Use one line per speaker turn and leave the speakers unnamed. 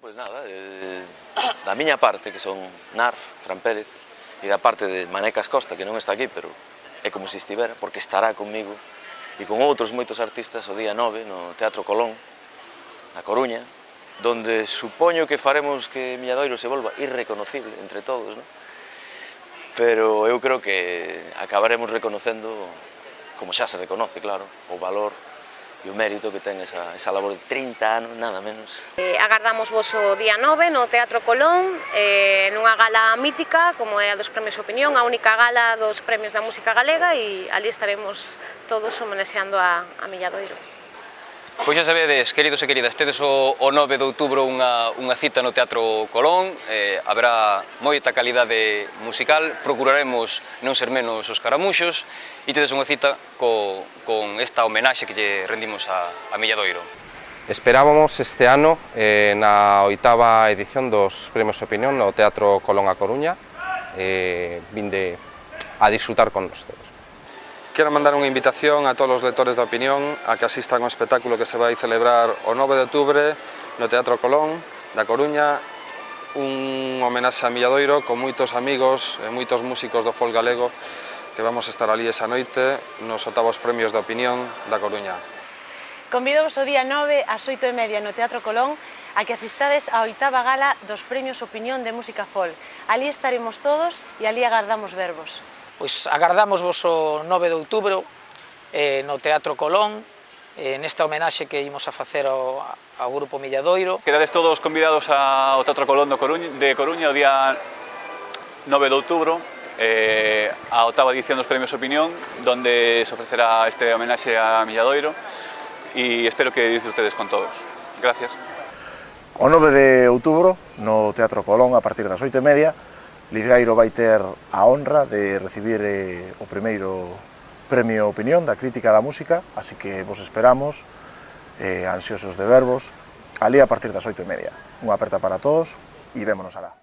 Pois nada, da miña parte, que son Narf, Fran Pérez, e da parte de Manecas Costa, que non está aquí, pero é como se estivera, porque estará comigo e con outros moitos artistas o día 9 no Teatro Colón, na Coruña, donde supoño que faremos que Milladoiro se volva irreconocible entre todos, non? Pero eu creo que acabaremos reconocendo, como xa se reconoce, claro, o valor e o mérito que ten esa labor de 30 anos, nada menos.
Agardamos vos o día 9 no Teatro Colón, nunha gala mítica, como é a dos Premios Opinión, a única gala dos Premios da Música Galega, e ali estaremos todos homenaxeando a Milladoiro.
Pois xa sabedes, queridos e queridas, tedes o 9 de outubro unha cita no Teatro Colón, haberá moita calidade musical, procuraremos non ser menos os caramuxos e tedes unha cita con esta homenaxe que lle rendimos a Milladoiro.
Esperábamos este ano na 8ª edición dos Premios Opinión no Teatro Colón a Coruña, vinde a disfrutar con nos todos.
Quero mandar unha invitación a todos os lectores da Opinión a que asistan ao espectáculo que se vai celebrar o 9 de outubro no Teatro Colón da Coruña, un homenaxe a Milladoiro con moitos amigos e moitos músicos do folk galego que vamos a estar ali esa noite nos 8º Premios da Opinión da Coruña.
Convidovos o día 9 ás 8:30 no Teatro Colón a que asistades á 8ª gala dos Premios Opinión de Música Folk. Ali estaremos todos e ali agardamos vervos.
Pois agardámosvos o 9 de outubro no Teatro Colón, nesta homenaxe que imos a facer ao Grupo Milladoiro.
Quedades todos convidados ao Teatro Colón de Coruña o día 9 de outubro, a 8ª edición dos Premios Opinión, donde se ofrecerá este homenaxe a Milladoiro, e espero que disfrutedes con todos. Gracias.
O 9 de outubro, no Teatro Colón, a partir das 8:30, Ligairo vai ter a honra de recibir o primeiro Premio Opinión da Crítica da Música, así que vos esperamos, ansiosos de vervos, ali a partir das 8:30. Unha aperta para todos e vémonos alá.